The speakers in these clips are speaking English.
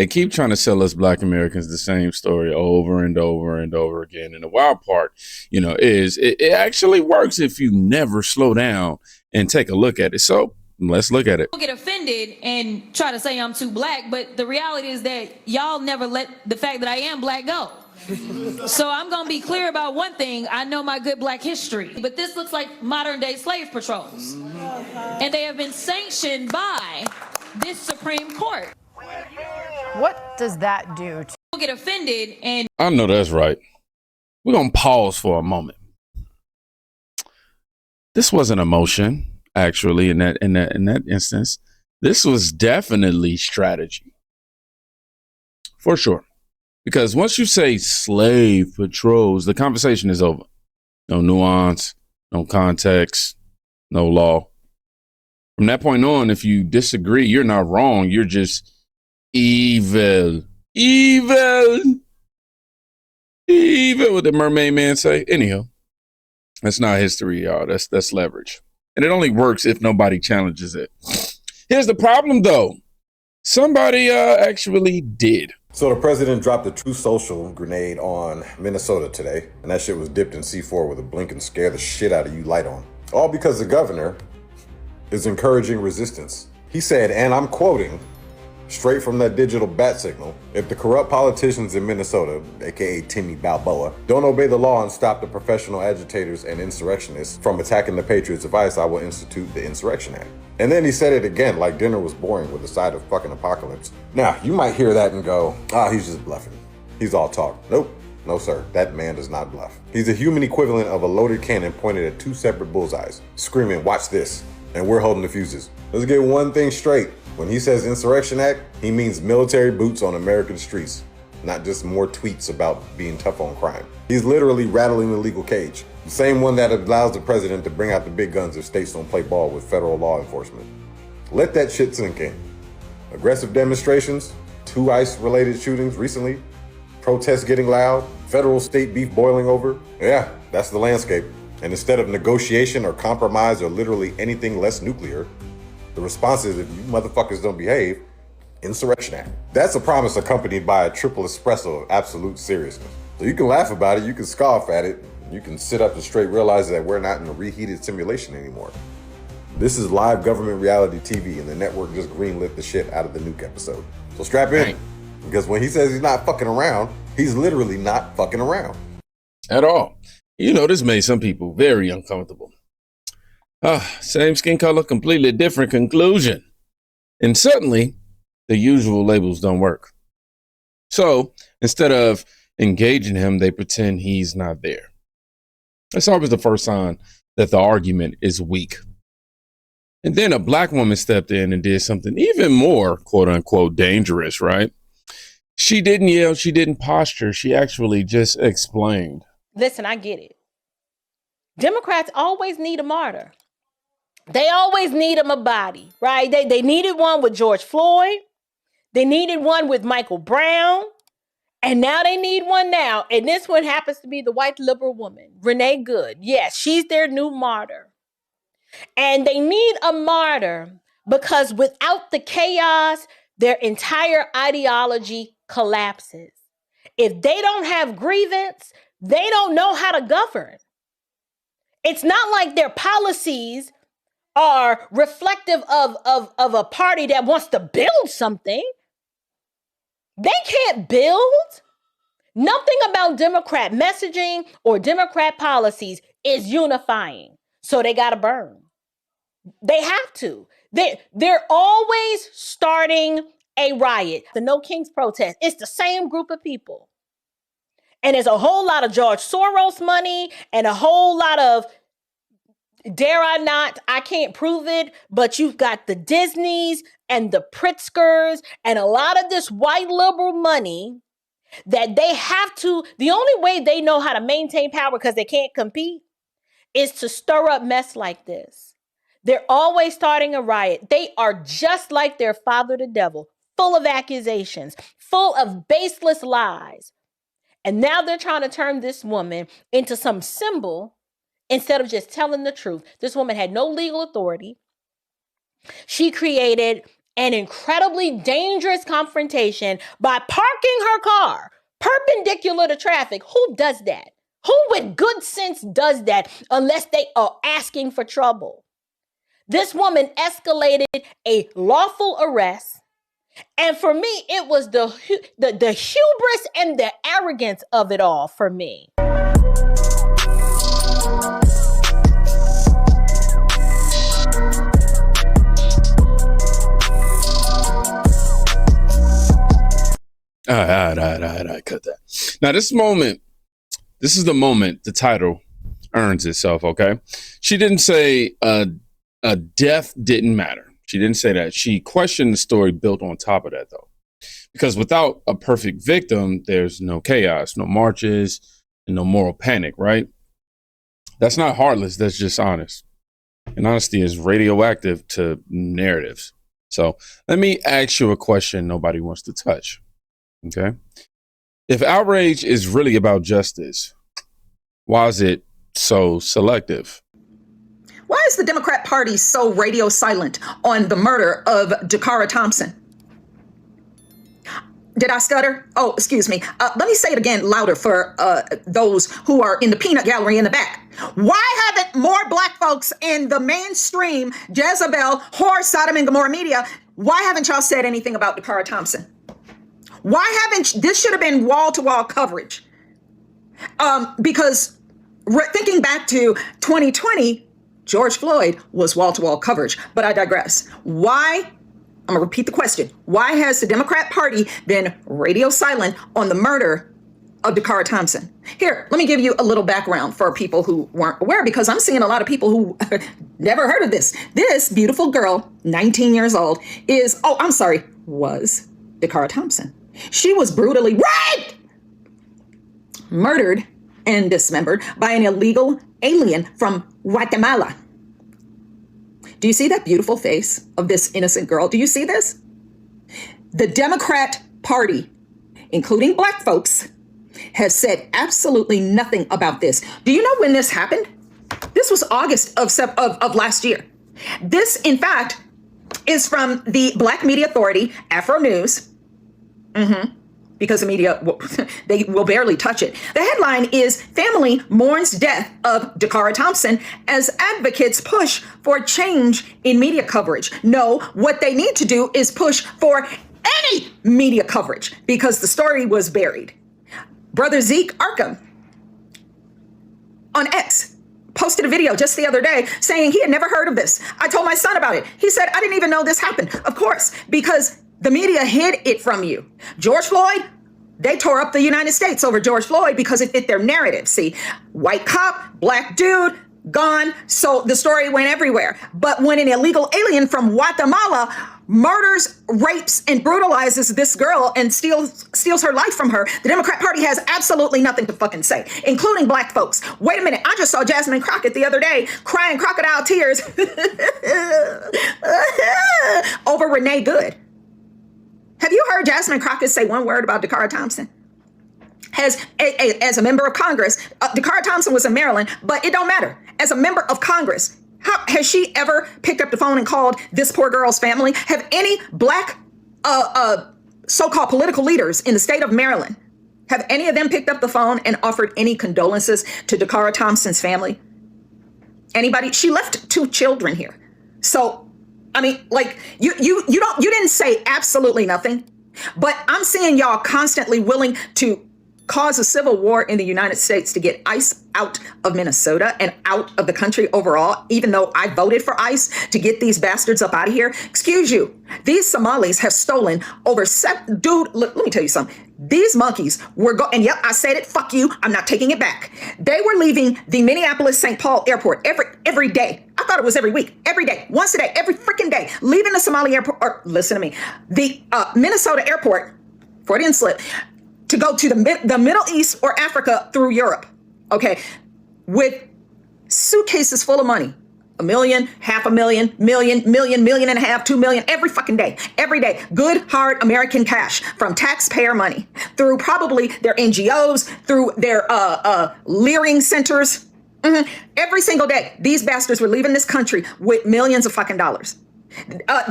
They keep trying to sell us Black Americans the same story over and over and over again. And the wild part, is it actually works if you never slow down and take a look at it. So let's look at it. People get offended and try to say I'm too Black, but the reality is that y'all never let the fact that I am Black go. So I'm going to be clear about one thing. I know my good Black history, but this looks like modern day slave patrols. And they have been sanctioned by this Supreme Court. What does that do? People get offended and... I know that's right. We're going to pause for a moment. This wasn't emotion, actually, in that instance. This was definitely strategy. For sure. Because once you say slave patrols, the conversation is over. No nuance, no context, no law. From that point on, if you disagree, you're not wrong. You're just evil. Evil. Evil, what the mermaid man say. Anyhow, that's not history, y'all. That's leverage. And it only works if nobody challenges it. Here's the problem, though. Somebody actually did. So the president dropped a True Social grenade on Minnesota today, and that shit was dipped in C4 with a blink and scare the shit out of you light on. All because the governor is encouraging resistance. He said, and I'm quoting, straight from that digital bat signal, if the corrupt politicians in Minnesota, aka Timmy Balboa, don't obey the law and stop the professional agitators and insurrectionists from attacking the Patriots' advice, I will institute the Insurrection Act. And then he said it again, like dinner was boring with a side of fucking apocalypse. Now, you might hear that and go, he's just bluffing. He's all talk. Nope. No, sir. That man does not bluff. He's a human equivalent of a loaded cannon pointed at two separate bullseyes, screaming, watch this. And we're holding the fuses. Let's get one thing straight. When he says Insurrection Act, he means military boots on American streets, not just more tweets about being tough on crime. He's literally rattling the legal cage. The same one that allows the president to bring out the big guns if states don't play ball with federal law enforcement. Let that shit sink in. Aggressive demonstrations, 2 ICE-related shootings recently, protests getting loud, federal-state beef boiling over. Yeah, that's the landscape. And instead of negotiation or compromise or literally anything less nuclear, the response is, if you motherfuckers don't behave, Insurrection Act. That's a promise accompanied by a triple espresso of absolute seriousness. So you can laugh about it, you can scoff at it, you can sit up and straight realize that we're not in a reheated simulation anymore. This is live government reality TV, and the network just greenlit the shit out of the nuke episode. So strap in, because when he says he's not fucking around, he's literally not fucking around. At all. This made some people very uncomfortable. Same skin color, completely different conclusion. And suddenly, the usual labels don't work. So instead of engaging him, they pretend he's not there. That's always the first sign that the argument is weak. And then a Black woman stepped in and did something even more, quote unquote, dangerous, right? She didn't yell, she didn't posture, she actually just explained. Listen, I get it. Democrats always need a martyr. They always need a body, right? They needed one with George Floyd. They needed one with Michael Brown. And now they need one now. And this one happens to be the white liberal woman, Renee Good. Yes, she's their new martyr. And they need a martyr because without the chaos, their entire ideology collapses. If they don't have grievance, they don't know how to govern. It's not like their policies are reflective of a party that wants to build something. They can't build. Nothing about Democrat messaging or Democrat policies is unifying. So they got to burn. They have to. They're always starting a riot. The No Kings protest, it's the same group of people. And there's a whole lot of George Soros money and a whole lot of, dare I not, I can't prove it, but you've got the Disneys and the Pritzkers and a lot of this white liberal money that they have to, the only way they know how to maintain power because they can't compete is to stir up mess like this. They're always starting a riot. They are just like their father, the devil, full of accusations, full of baseless lies. And now they're trying to turn this woman into some symbol instead of just telling the truth. This woman had no legal authority. She created an incredibly dangerous confrontation by parking her car perpendicular to traffic. Who does that? Who with good sense does that unless they are asking for trouble? This woman escalated a lawful arrest. And for me, it was the hubris and the arrogance of it all for me. All right, cut that. Now, this is the moment the title earns itself, okay? She didn't say a death didn't matter. She didn't say that. She questioned the story built on top of that, though. Because without a perfect victim, there's no chaos, no marches, and no moral panic, right? That's not heartless. That's just honest. And honesty is radioactive to narratives. So let me ask you a question nobody wants to touch. Okay. If outrage is really about justice, why is it so selective? Why is the Democrat Party so radio silent on the murder of Dakara Thompson? Did I stutter? Oh, excuse me. Let me say it again louder for those who are in the peanut gallery in the back. Why haven't more black folks in the mainstream Jezebel, whore, Sodom and Gomorrah media, why haven't y'all said anything about Dakara Thompson? Why haven't, this should have been wall-to-wall coverage. Because thinking back to 2020, George Floyd was wall-to-wall coverage, but I digress. Why, I'm gonna repeat the question. Why has the Democrat Party been radio silent on the murder of Dakara Thompson? Here, let me give you a little background for people who weren't aware, because I'm seeing a lot of people who never heard of this. This beautiful girl, 19 years old, was Dakara Thompson. She was brutally raped, murdered, and dismembered by an illegal alien from Guatemala. Do you see that beautiful face of this innocent girl? Do you see this? The Democrat Party, including black folks, has said absolutely nothing about this. Do you know when this happened? This was August of last year. This, in fact, is from the Black Media Authority, Afro News. Because the media, they will barely touch it. The headline is, Family Mourns Death of Dakara Thompson as Advocates Push for Change in Media Coverage. No, what they need to do is push for any media coverage because the story was buried. Brother Zeke Arkham on X posted a video just the other day saying he had never heard of this. I told my son about it. He said, I didn't even know this happened. Of course, because the media hid it from you. George Floyd, they tore up the United States over George Floyd because it fit their narrative. See, white cop, black dude, gone. So the story went everywhere. But when an illegal alien from Guatemala murders, rapes, and brutalizes this girl and steals her life from her, the Democrat Party has absolutely nothing to fucking say, including black folks. Wait a minute. I just saw Jasmine Crockett the other day crying crocodile tears over Renee Good. Have you heard Jasmine Crockett say one word about Dakara Thompson? As a member of Congress, Dakara Thompson was in Maryland, but it don't matter. As a member of Congress, has she ever picked up the phone and called this poor girl's family? Have any black so-called political leaders in the state of Maryland, have any of them picked up the phone and offered any condolences to Dakara Thompson's family? Anybody? She left 2 children here. So, I mean, like, you didn't say absolutely nothing, but I'm seeing y'all constantly willing to cause a civil war in the United States to get ICE out of Minnesota and out of the country overall, even though I voted for ICE to get these bastards up out of here. Excuse you. These Somalis have stolen over dude, let me tell you something. These monkeys were and yep, I said it, fuck you, I'm not taking it back. They were leaving the Minneapolis-St. Paul airport every day. I thought it was every week, every day, once a day, every freaking day, leaving the Somali airport, or listen to me, the Minnesota airport, Freudian slip, to go to the Middle East or Africa through Europe, okay, with suitcases full of money, $1 million, $500,000, million and a half, 2 million, every fucking day, good, hard American cash from taxpayer money through probably their NGOs, through their leering centers. Every single day, these bastards were leaving this country with millions of fucking dollars.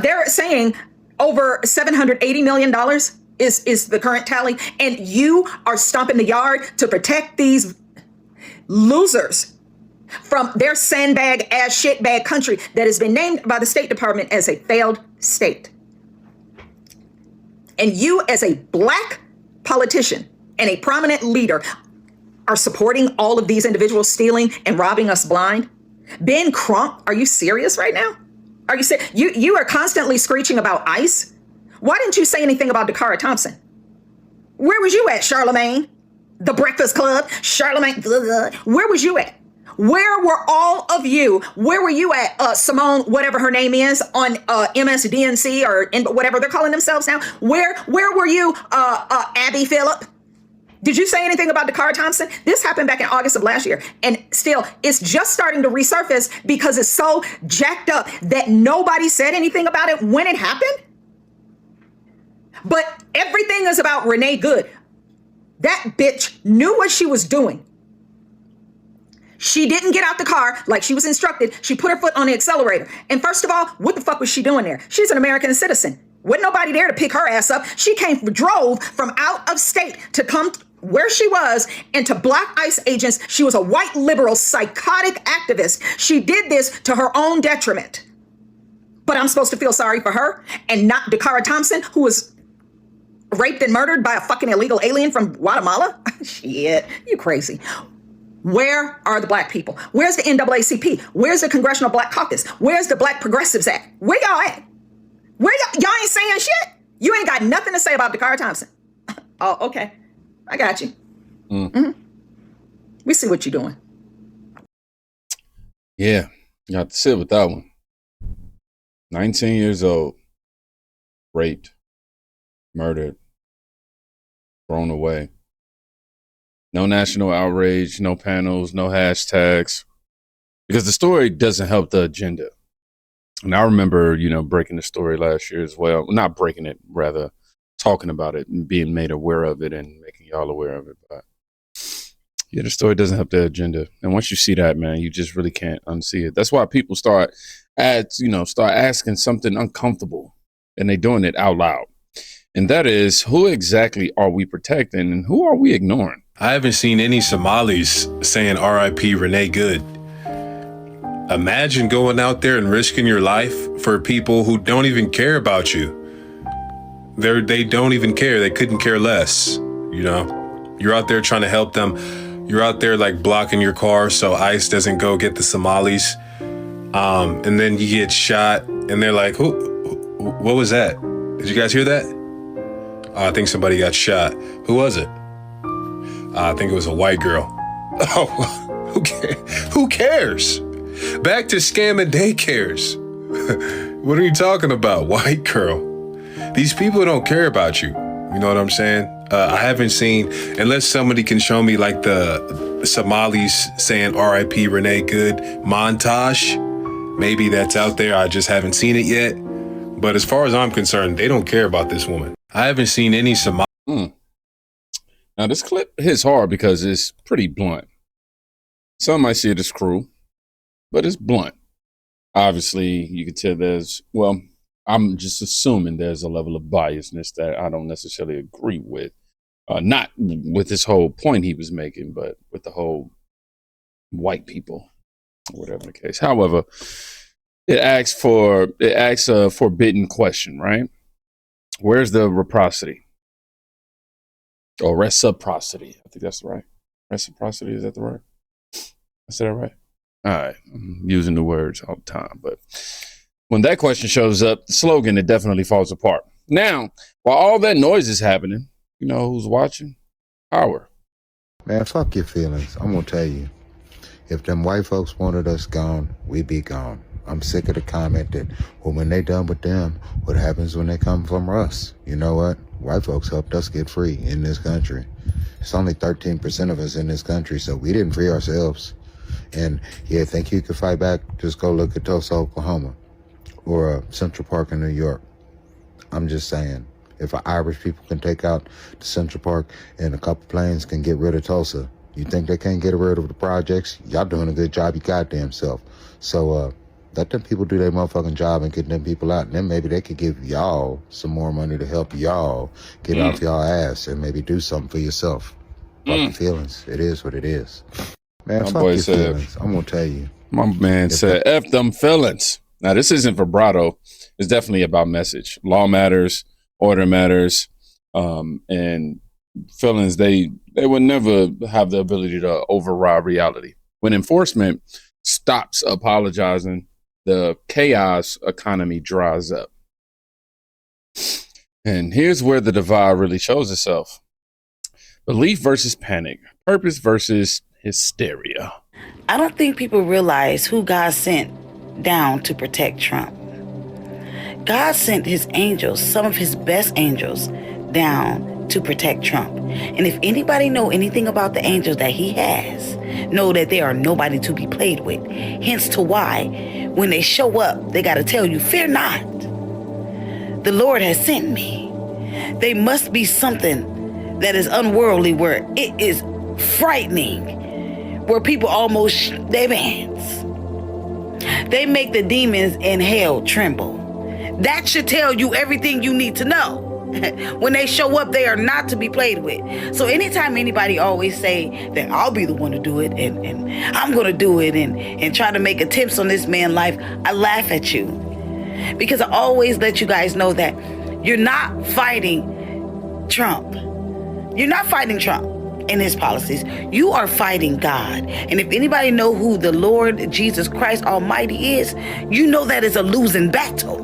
They're saying, over $780 million is the current tally. And you are stomping the yard to protect these losers from their sandbag ass shitbag country that has been named by the State Department as a failed state. And you, as a black politician and a prominent leader, are supporting all of these individuals stealing and robbing us blind. Ben Crump, are you serious right now? Are you serious? You are constantly screeching about ICE. Why didn't you say anything about Dakara Thompson? Where was you at, Charlemagne? The Breakfast Club, Charlemagne. Where was you at? Where were all of you? Where were you at, Simone, whatever her name is, on MSDNC or whatever they're calling themselves now? Where were you, Abby Phillip? Did you say anything about Dakara Thompson? This happened back in August of last year. And still, it's just starting to resurface because it's so jacked up that nobody said anything about it when it happened. But everything is about Renee Good. That bitch knew what she was doing. She didn't get out the car like she was instructed. She put her foot on the accelerator. And first of all, what the fuck was she doing there? She's an American citizen. Wasn't nobody there to pick her ass up. She drove from out of state to come where she was and to block ICE agents. She was a white liberal psychotic activist. She did this to her own detriment. But I'm supposed to feel sorry for her and not Dakara Thompson, who was raped and murdered by a fucking illegal alien from Guatemala? Shit, you crazy. Where are the black people? Where's the NAACP? Where's the Congressional Black Caucus? Where's the Black Progressives at? Where y'all at? Where y'all ain't saying shit? You ain't got nothing to say about Dakara Thompson. Oh, okay. I got you. Mm-hmm. We see what you're doing. Yeah, you got to sit with that one. 19 years old, raped, murdered, thrown away. No national outrage, no panels, no hashtags, because the story doesn't help the agenda. And I remember, breaking the story last year as well. Not breaking it, rather talking about it and being made aware of it and making y'all aware of it. But yeah, the story doesn't help the agenda. And once you see that, man, you just really can't unsee it. That's why people start asking something uncomfortable, and they're doing it out loud. And that is, who exactly are we protecting and who are we ignoring? I haven't seen any Somalis saying R.I.P. Renee Good. Imagine going out there and risking your life for people who don't even care about you. They don't even care. They couldn't care less. You're out there trying to help them. You're out there like blocking your car so ICE doesn't go get the Somalis. And then you get shot and they're like, what was that? Did you guys hear that? I think somebody got shot. Who was it? I think it was a white girl. Oh, who cares? Back to scamming daycares. What are you talking about? White girl. These people don't care about you. You know what I'm saying? I haven't seen, unless somebody can show me like the Somalis saying R.I.P. Renee Good montage. Maybe that's out there. I just haven't seen it yet. But as far as I'm concerned, they don't care about this woman. I haven't seen any Somalis. Now, this clip hits hard because it's pretty blunt. Some might see it as cruel, but it's blunt. Obviously, you can tell I'm just assuming there's a level of biasness that I don't necessarily agree with. Not with this whole point he was making, but with the whole white people, or whatever the case. However, it asks a forbidden question, right? Where's the reciprocity? Or reciprocity. I think that's right. Reciprocity, is that the right? I said that right? All right. I'm using the words all the time. But when that question shows up, the slogan, it definitely falls apart. Now, while all that noise is happening, you know who's watching? Power. Man, fuck your feelings. I'm going to tell you. If them white folks wanted us gone, we'd be gone. I'm sick of the comment that, well, when they done with them, what happens when they come from us? You know what? White folks helped us get free in this country. It's only 13% of us in this country, so we didn't free ourselves. And yeah, think you could fight back? Just go look at Tulsa, Oklahoma, or Central Park in New York. I'm just saying, if Irish people can take out the Central Park and a couple planes can get rid of Tulsa, you think they can't get rid of the projects? Y'all doing a good job, you goddamn self. So Let them people do their motherfucking job and get them people out. And then maybe they could give y'all some more money to help y'all get off y'all ass and maybe do something for yourself. Fuck your feelings. It is what it is. Man, fuck your feelings. I'm going to tell you. My man said, F them feelings. Now, this isn't vibrato. It's definitely about message. Law matters, order matters, and feelings, they would never have the ability to override reality. When enforcement stops apologizing, the chaos economy dries up. And here's where the divide really shows itself. Belief versus panic, purpose versus hysteria. I don't think people realize who God sent down to protect Trump. God sent his angels, some of his best angels, down to protect Trump. And if anybody know anything about the angels that he has, know that they are nobody to be played with. Hence to why, when they show up, they got to tell you, fear not. The Lord has sent me. They must be something that is unworldly, where it is frightening, where people almost their hands. They make the demons in hell tremble. That should tell you everything you need to know. When they show up, they are not to be played with. So anytime anybody always say that I'll be the one to do it and I'm going to do it and try to make attempts on this man's life, I laugh at you. Because I always let you guys know that you're not fighting Trump. You're not fighting Trump and his policies. You are fighting God. And if anybody know who the Lord Jesus Christ Almighty is, you know that is a losing battle.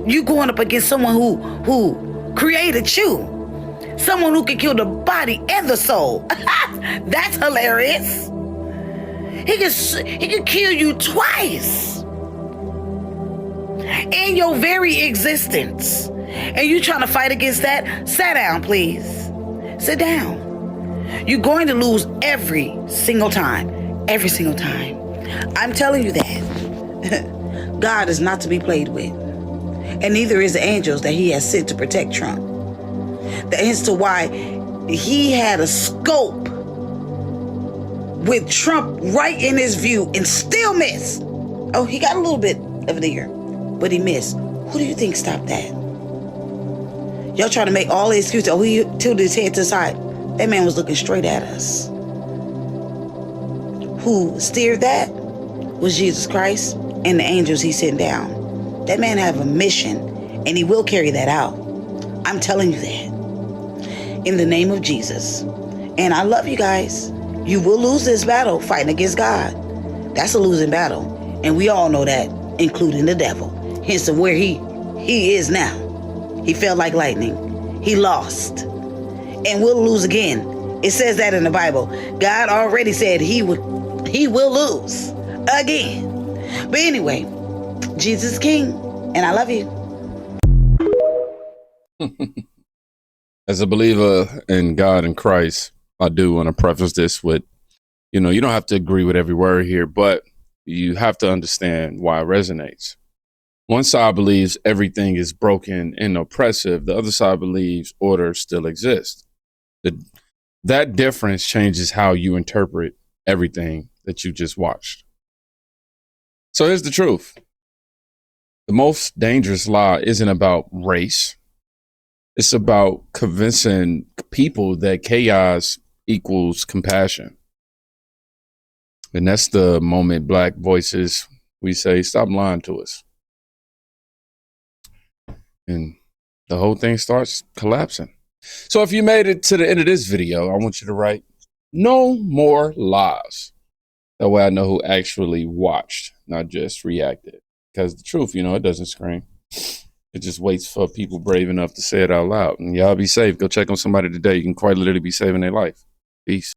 You going up against someone who created you. Someone who can kill the body and the soul. That's hilarious. He can kill you twice. In your very existence. And you trying to fight against that? Sit down, please. Sit down. You're going to lose every single time. Every single time. I'm telling you that. God is not to be played with. And neither is the angels that he has sent to protect Trump. As to why he had a scope with Trump right in his view and still missed. Oh, he got a little bit of an ear, but he missed. Who do you think stopped that? Y'all trying to make all the excuses. Oh, he tilted his head to the side. That man was looking straight at us. Who steered that was Jesus Christ and the angels he sent down. That man have a mission, and he will carry that out. I'm telling you that. In the name of Jesus. And I love you guys. You will lose this battle fighting against God. That's a losing battle. And we all know that, including the devil. Hence of where he is now. He fell like lightning. He lost. And will lose again. It says that in the Bible. God already said he will lose again. But anyway, Jesus is King, and I love you. As a believer in God and Christ, I do want to preface this with, you don't have to agree with every word here, but you have to understand why it resonates. One side believes everything is broken and oppressive. The other side believes order still exists. That difference changes how you interpret everything that you just watched. So here's the truth. The most dangerous lie isn't about race. It's about convincing people that chaos equals compassion. And that's the moment Black voices, we say, stop lying to us. And the whole thing starts collapsing. So if you made it to the end of this video, I want you to write, no more lies. That way I know who actually watched, not just reacted. Because the truth, it doesn't scream. It just waits for people brave enough to say it out loud. And y'all be safe. Go check on somebody today. You can quite literally be saving their life. Peace.